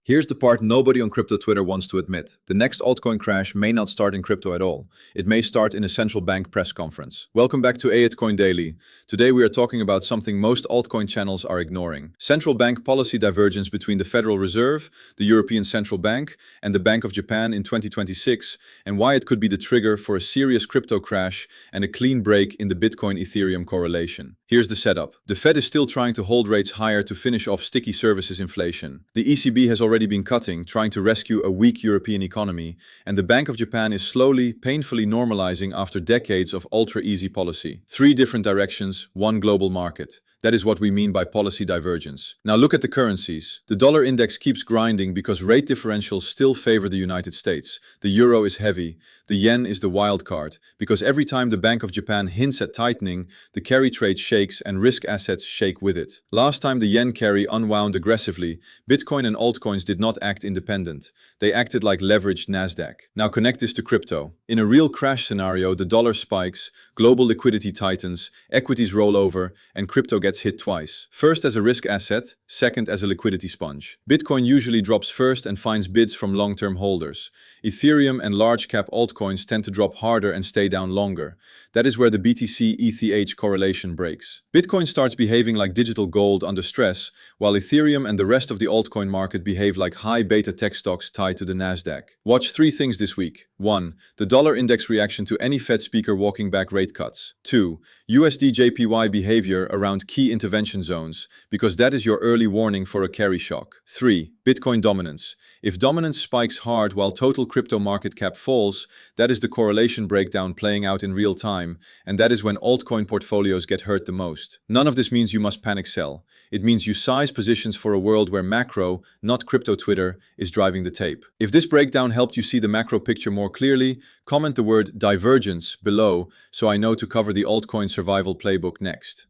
Here's the part nobody on crypto Twitter wants to admit. The next altcoin crash may not start in crypto at all. It may start in a central bank press conference. Welcome back to Altcoin Daily. Today we are talking about something most altcoin channels are ignoring. Central bank policy divergence between the Federal Reserve, the European Central Bank, and the Bank of Japan in 2026, and why it could be the trigger for a serious crypto crash and a clean break in the Bitcoin Ethereum correlation. Here's the setup. The Fed is still trying to hold rates higher to finish off sticky services inflation. The ECB has already been cutting, trying to rescue a weak European economy, and the Bank of Japan is slowly, painfully normalizing after decades of ultra-easy policy. Three different directions, one global market. That is what we mean by policy divergence. Now look at the currencies. The dollar index keeps grinding because rate differentials still favor the United States. The euro is heavy. The yen is the wild card, because every time the Bank of Japan hints at tightening, the carry trade shakes and risk assets shake with it. Last time the yen carry unwound aggressively, Bitcoin and altcoins did not act independent. They acted like leveraged Nasdaq. Now connect this to crypto. In a real crash scenario, the dollar spikes, global liquidity tightens, equities roll over, and crypto gets hit twice. First as a risk asset, second as a liquidity sponge. Bitcoin usually drops first and finds bids from long-term holders. Ethereum and large-cap altcoins tend to drop harder and stay down longer. That is where the BTC ETH correlation breaks. Bitcoin starts behaving like digital gold under stress, while Ethereum and the rest of the altcoin market behave like high beta tech stocks tied to the Nasdaq. Watch three things this week. 1. The dollar index reaction to any Fed speaker walking back rate cuts. 2. USDJPY behavior around key intervention zones, because that is your early warning for a carry shock. 3. Bitcoin dominance. If dominance spikes hard while total crypto market cap falls, that is the correlation breakdown playing out in real time, and that is when altcoin portfolios get hurt the most. None of this means you must panic sell. It means you size positions for a world where macro, not crypto Twitter, is driving the tape. If this breakdown helped you see the macro picture more clearly, comment the word divergence below so I know to cover the altcoin survival playbook next.